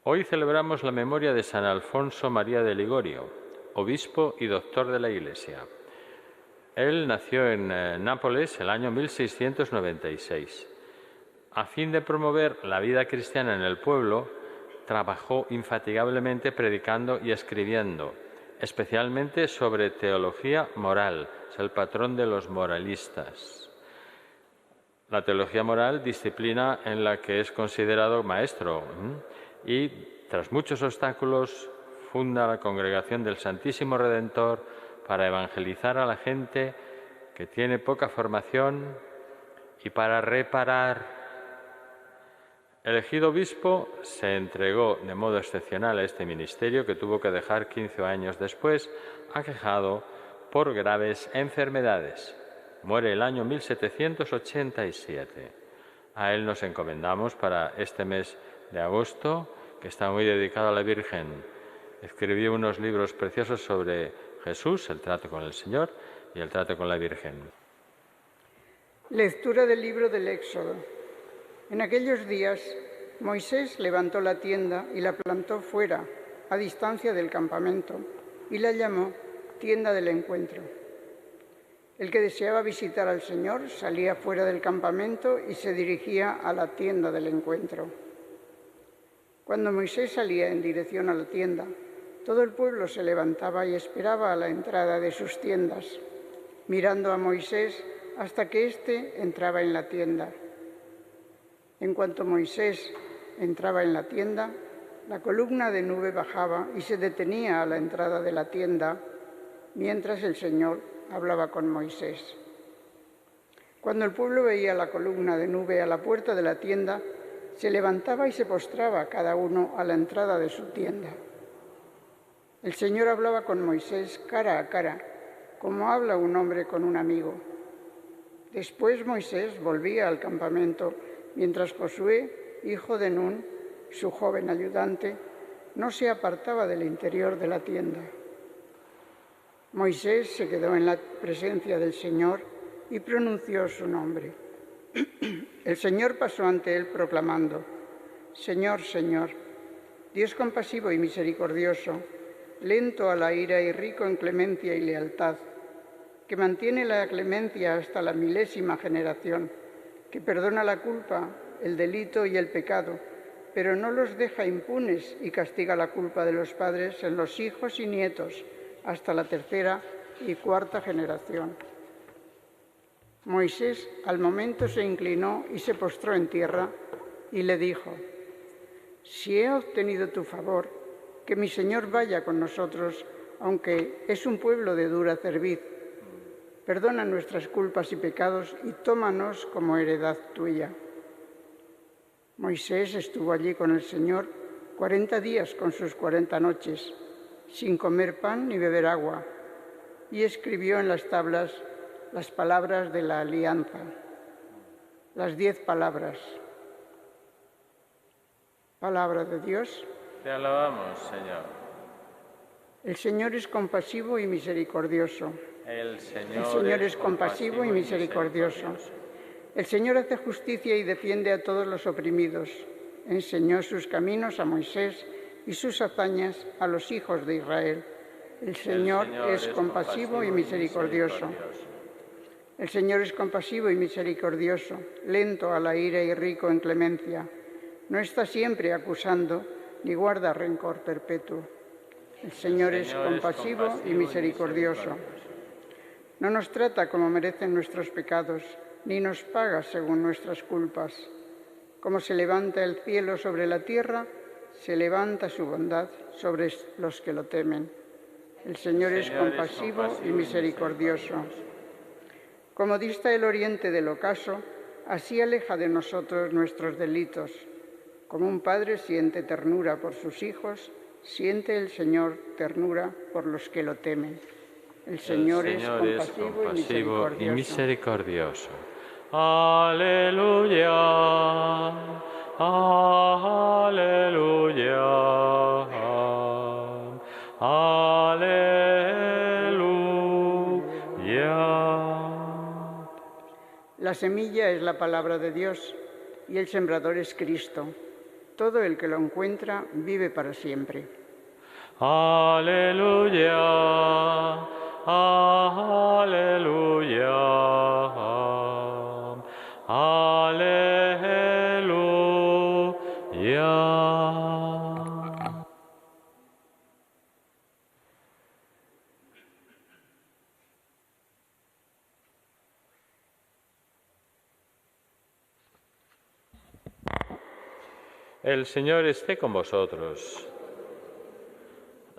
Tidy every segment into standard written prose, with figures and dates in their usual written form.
Hoy celebramos la memoria de San Alfonso María de Ligorio, obispo y doctor de la Iglesia. Él nació en Nápoles el año 1696. A fin de promover la vida cristiana en el pueblo, trabajó infatigablemente predicando y escribiendo, especialmente sobre teología moral. Es el patrón de los moralistas. La teología moral, disciplina en la que es considerado maestro, y tras muchos obstáculos funda la Congregación del Santísimo Redentor para evangelizar a la gente que tiene poca formación y para reparar. Elegido obispo, se entregó de modo excepcional a este ministerio que tuvo que dejar 15 años después, aquejado por graves enfermedades. Muere el año 1787. A él nos encomendamos para este mes de agosto, que está muy dedicado a la Virgen. Escribió unos libros preciosos sobre Jesús, el trato con el Señor y el trato con la Virgen. Lectura del libro del Éxodo. En aquellos días, Moisés levantó la tienda y la plantó fuera, a distancia del campamento, y la llamó tienda del encuentro. El que deseaba visitar al Señor salía fuera del campamento y se dirigía a la tienda del encuentro. Cuando Moisés salía en dirección a la tienda, todo el pueblo se levantaba y esperaba a la entrada de sus tiendas, mirando a Moisés hasta que éste entraba en la tienda. En cuanto Moisés entraba en la tienda, la columna de nube bajaba y se detenía a la entrada de la tienda, mientras el Señor hablaba con Moisés. Cuando el pueblo veía la columna de nube a la puerta de la tienda, se levantaba y se postraba cada uno a la entrada de su tienda. El Señor hablaba con Moisés cara a cara, como habla un hombre con un amigo. Después Moisés volvía al campamento, mientras Josué, hijo de Nun, su joven ayudante, no se apartaba del interior de la tienda. Moisés se quedó en la presencia del Señor y pronunció su nombre. El Señor pasó ante él proclamando: Señor, Señor, Dios compasivo y misericordioso, lento a la ira y rico en clemencia y lealtad, que mantiene la clemencia hasta la 1000ª generación, que perdona la culpa, el delito y el pecado, pero no los deja impunes y castiga la culpa de los padres en los hijos y nietos, hasta la 3ª y 4ª generación. Moisés al momento se inclinó y se postró en tierra y le dijo: Si he obtenido tu favor, que mi Señor vaya con nosotros, aunque es un pueblo de dura cerviz. Perdona nuestras culpas y pecados y tómanos como heredad tuya. Moisés estuvo allí con el Señor 40 días con sus 40 noches, sin comer pan ni beber agua, y escribió en las tablas las palabras de la alianza, las 10 palabras. Palabra de Dios. Te alabamos, Señor. El Señor es compasivo y misericordioso. El Señor es compasivo y misericordioso. El Señor hace justicia y defiende a todos los oprimidos. Enseñó sus caminos a Moisés y sus hazañas a los hijos de Israel. El Señor es compasivo y misericordioso. El Señor es compasivo y misericordioso, lento a la ira y rico en clemencia. No está siempre acusando, ni guarda rencor perpetuo. El Señor es compasivo y misericordioso. No nos trata como merecen nuestros pecados, ni nos paga según nuestras culpas. Como se levanta el cielo sobre la tierra, se levanta su bondad sobre los que lo temen. El Señor es compasivo y misericordioso. Como dista el oriente del ocaso, así aleja de nosotros nuestros delitos. Como un padre siente ternura por sus hijos, siente el Señor ternura por los que lo temen. El Señor es compasivo y misericordioso. Aleluya, aleluya, aleluya. La semilla es la palabra de Dios y el sembrador es Cristo. Todo el que lo encuentra vive para siempre. Aleluya, aleluya, aleluya. El Señor esté con vosotros.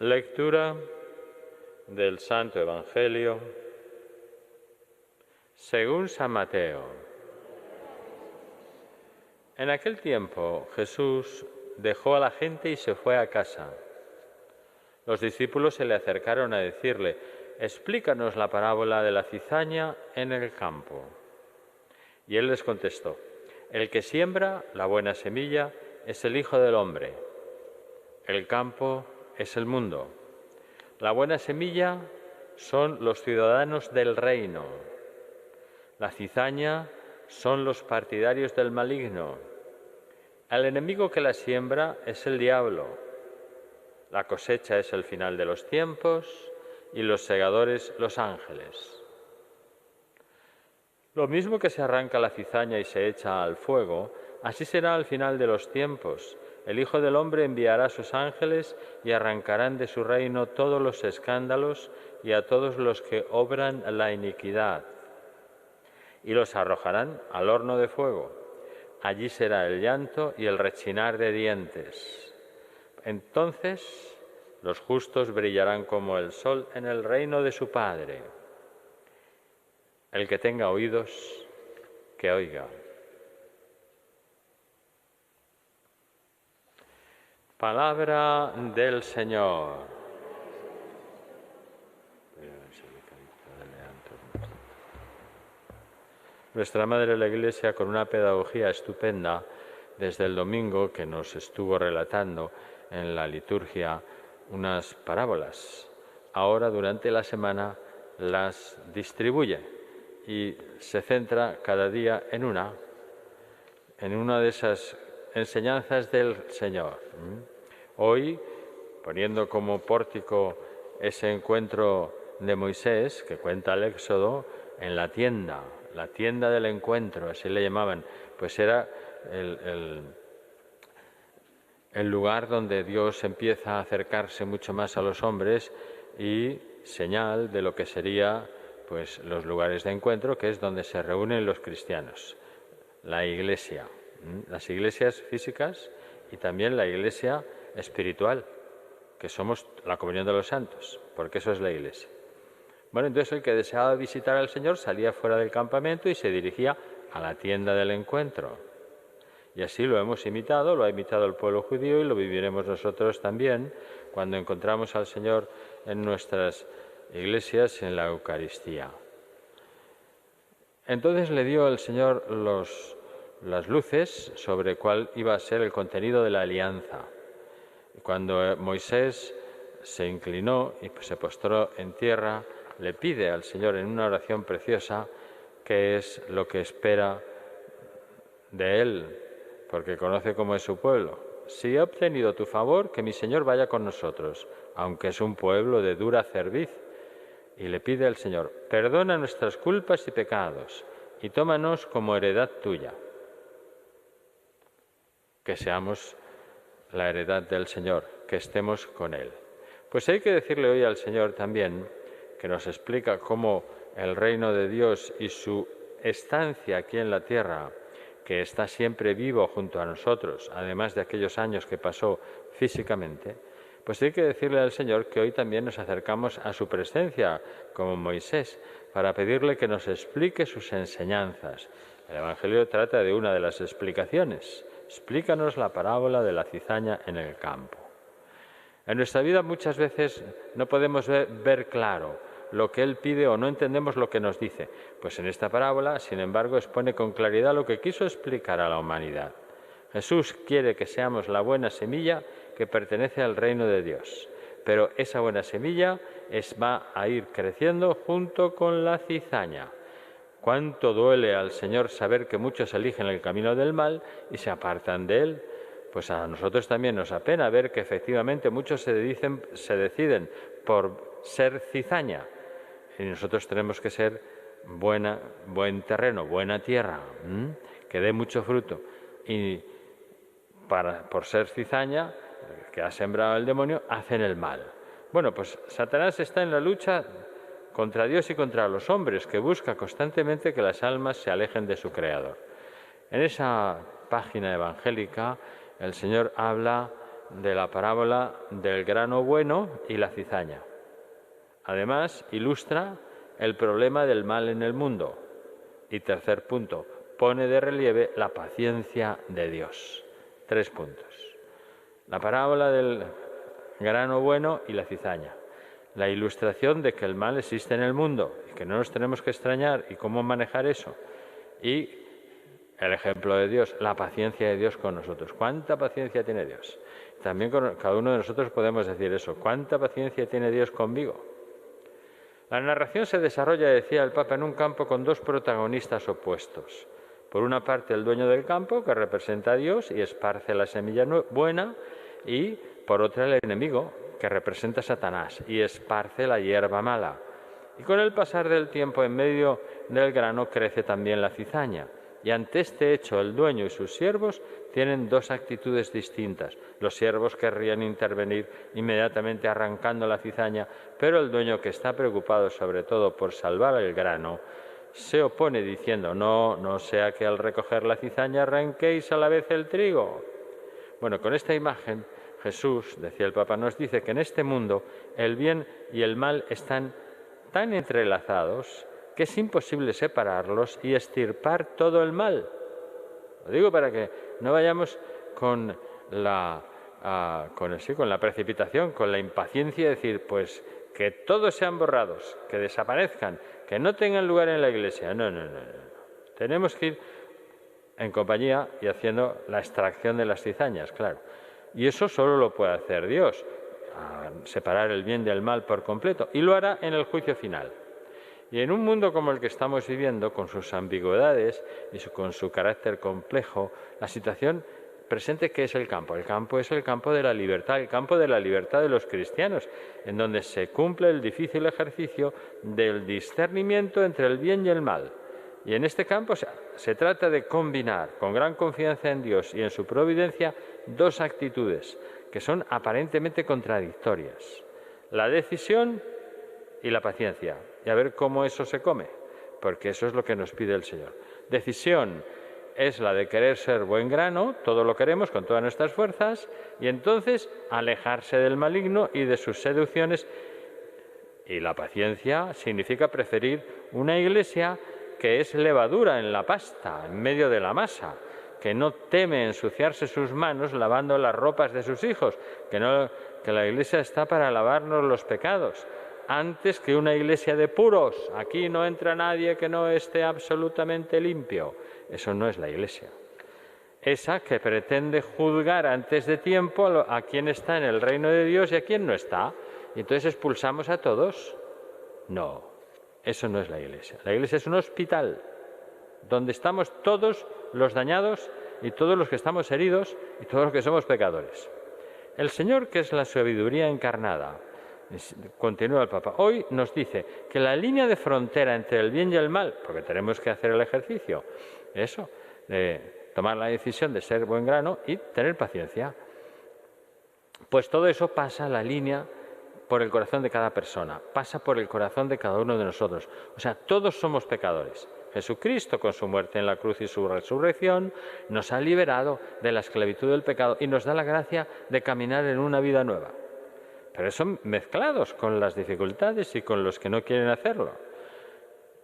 Lectura del Santo Evangelio según San Mateo. En aquel tiempo Jesús dejó a la gente y se fue a casa. Los discípulos se le acercaron a decirle: «Explícanos la parábola de la cizaña en el campo». Y él les contestó: «El que siembra la buena semilla es el Hijo del Hombre. El campo es el mundo. La buena semilla son los ciudadanos del reino. La cizaña son los partidarios del maligno. El enemigo que la siembra es el diablo. La cosecha es el final de los tiempos y los segadores los ángeles. Lo mismo que se arranca la cizaña y se echa al fuego, así será al final de los tiempos. El Hijo del Hombre enviará a sus ángeles y arrancarán de su reino todos los escándalos y a todos los que obran la iniquidad, y los arrojarán al horno de fuego. Allí será el llanto y el rechinar de dientes. Entonces los justos brillarán como el sol en el reino de su Padre. El que tenga oídos, que oiga». Palabra del Señor. Nuestra Madre la Iglesia, con una pedagogía estupenda, desde el domingo que nos estuvo relatando en la liturgia unas parábolas, ahora durante la semana las distribuye y se centra cada día en una de esas enseñanzas del Señor. Hoy, poniendo como pórtico ese encuentro de Moisés, que cuenta el Éxodo, en la tienda del encuentro, así le llamaban, pues era el lugar donde Dios empieza a acercarse mucho más a los hombres y señal de lo que sería pues los lugares de encuentro, que es donde se reúnen los cristianos, la Iglesia. Las iglesias físicas y también la iglesia espiritual, que somos la comunión de los santos, porque eso es la iglesia. Bueno, entonces el que deseaba visitar al Señor salía fuera del campamento y se dirigía a la tienda del encuentro. Y así lo hemos imitado, lo ha imitado el pueblo judío y lo viviremos nosotros también cuando encontramos al Señor en nuestras iglesias en la Eucaristía. Entonces le dio el Señor las luces sobre cuál iba a ser el contenido de la alianza. Cuando Moisés se inclinó y se postró en tierra, le pide al Señor en una oración preciosa qué es lo que espera de él, porque conoce cómo es su pueblo. Si he obtenido tu favor, que mi Señor vaya con nosotros, aunque es un pueblo de dura cerviz. Y le pide al Señor: perdona nuestras culpas y pecados y tómanos como heredad tuya. Que seamos la heredad del Señor, que estemos con Él. Pues hay que decirle hoy al Señor también, que nos explica cómo el reino de Dios y su estancia aquí en la tierra, que está siempre vivo junto a nosotros, además de aquellos años que pasó físicamente, pues hay que decirle al Señor que hoy también nos acercamos a su presencia, como Moisés, para pedirle que nos explique sus enseñanzas. El Evangelio trata de una de las explicaciones. Explícanos la parábola de la cizaña en el campo. En nuestra vida muchas veces no podemos ver claro lo que Él pide o no entendemos lo que nos dice. Pues en esta parábola, sin embargo, expone con claridad lo que quiso explicar a la humanidad. Jesús quiere que seamos la buena semilla que pertenece al reino de Dios, pero esa buena semilla va a ir creciendo junto con la cizaña. Cuánto duele al Señor saber que muchos eligen el camino del mal y se apartan de Él, Pues a nosotros también nos apena ver que efectivamente muchos se deciden por ser cizaña, y nosotros tenemos que ser buen terreno, buena tierra, que dé mucho fruto. Y por ser cizaña, que ha sembrado el demonio, hacen el mal. Bueno, pues Satanás está en la lucha contra Dios y contra los hombres, que busca constantemente que las almas se alejen de su Creador. En esa página evangélica, el Señor habla de la parábola del grano bueno y la cizaña. Además, ilustra el problema del mal en el mundo. Y tercer punto, pone de relieve la paciencia de Dios. 3 puntos. La parábola del grano bueno y la cizaña. La ilustración de que el mal existe en el mundo y que no nos tenemos que extrañar y cómo manejar eso. Y el ejemplo de Dios, la paciencia de Dios con nosotros. ¿Cuánta paciencia tiene Dios? También cada uno de nosotros podemos decir eso. ¿Cuánta paciencia tiene Dios conmigo? La narración se desarrolla, decía el Papa, en un campo con 2 protagonistas opuestos. Por una parte, el dueño del campo, que representa a Dios y esparce la semilla buena, y por otra, el enemigo, que representa a Satanás y esparce la hierba mala. Y con el pasar del tiempo, en medio del grano, crece también la cizaña. Y ante este hecho, el dueño y sus siervos tienen 2 actitudes distintas. Los siervos querrían intervenir inmediatamente arrancando la cizaña, pero el dueño, que está preocupado sobre todo por salvar el grano, se opone diciendo: no sea que al recoger la cizaña arranquéis a la vez el trigo. Bueno, con esta imagen Jesús, decía el Papa, nos dice que en este mundo el bien y el mal están tan entrelazados que es imposible separarlos y extirpar todo el mal. Lo digo para que no vayamos con la precipitación, con la impaciencia de decir, pues que todos sean borrados, que desaparezcan, que no tengan lugar en la Iglesia. No. Tenemos que ir en compañía y haciendo la extracción de las cizañas, claro. Y eso solo lo puede hacer Dios, separar el bien del mal por completo, y lo hará en el juicio final. Y en un mundo como el que estamos viviendo, con sus ambigüedades y con su carácter complejo, la situación presente, ¿qué es el campo? El campo es el campo de la libertad, el campo de la libertad de los cristianos, en donde se cumple el difícil ejercicio del discernimiento entre el bien y el mal. Y en este campo se trata de combinar, con gran confianza en Dios y en su providencia, 2 actitudes que son aparentemente contradictorias: la decisión y la paciencia. Y a ver cómo eso se come, porque eso es lo que nos pide el Señor. Decisión es la de querer ser buen grano, todo lo queremos con todas nuestras fuerzas, y entonces alejarse del maligno y de sus seducciones. Y la paciencia significa preferir una iglesia que es levadura en la pasta, en medio de la masa, que no teme ensuciarse sus manos lavando las ropas de sus hijos, que la iglesia está para lavarnos los pecados, antes que una iglesia de puros. Aquí no entra nadie que no esté absolutamente limpio. Eso no es la iglesia. Esa que pretende juzgar antes de tiempo a quien está en el reino de Dios y a quien no está. Y entonces expulsamos a todos. No, eso no es la iglesia. La iglesia es un hospital donde estamos todos los dañados y todos los que estamos heridos y todos los que somos pecadores. El Señor, que es la sabiduría encarnada, continúa el Papa, hoy nos dice que la línea de frontera entre el bien y el mal, porque tenemos que hacer el ejercicio, eso, de tomar la decisión de ser buen grano y tener paciencia, pues todo eso pasa la línea por el corazón de cada persona, pasa por el corazón de cada uno de nosotros. O sea, todos somos pecadores. Jesucristo, con su muerte en la cruz y su resurrección, nos ha liberado de la esclavitud del pecado y nos da la gracia de caminar en una vida nueva. Pero son mezclados con las dificultades y con los que no quieren hacerlo.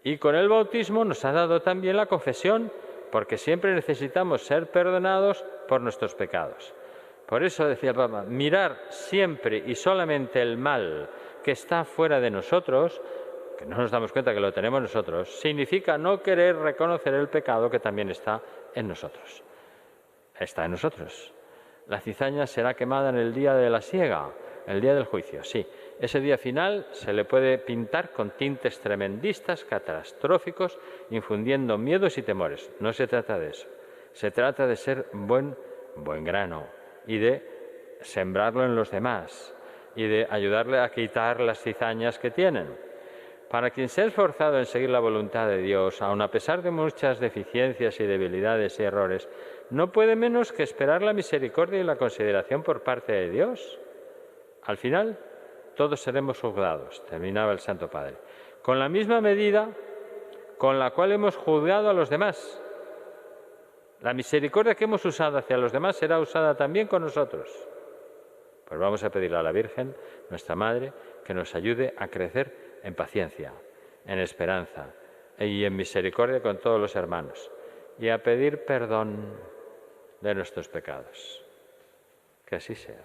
Y con el bautismo nos ha dado también la confesión, porque siempre necesitamos ser perdonados por nuestros pecados. Por eso decía el Papa, mirar siempre y solamente el mal que está fuera de nosotros, que no nos damos cuenta que lo tenemos nosotros, significa no querer reconocer el pecado que también está en nosotros. Está en nosotros. La cizaña será quemada en el día de la siega, el día del juicio, sí. Ese día final se le puede pintar con tintes tremendistas, catastróficos, infundiendo miedos y temores. No se trata de eso. Se trata de ser buen grano, y de sembrarlo en los demás y de ayudarle a quitar las cizañas que tienen. Para quien se ha esforzado en seguir la voluntad de Dios, aun a pesar de muchas deficiencias y debilidades y errores, no puede menos que esperar la misericordia y la consideración por parte de Dios. Al final, todos seremos juzgados, terminaba el Santo Padre, con la misma medida con la cual hemos juzgado a los demás. La misericordia que hemos usado hacia los demás será usada también con nosotros. Pues vamos a pedirle a la Virgen, nuestra Madre, que nos ayude a crecer en paciencia, en esperanza y en misericordia con todos los hermanos, y a pedir perdón de nuestros pecados. Que así sea.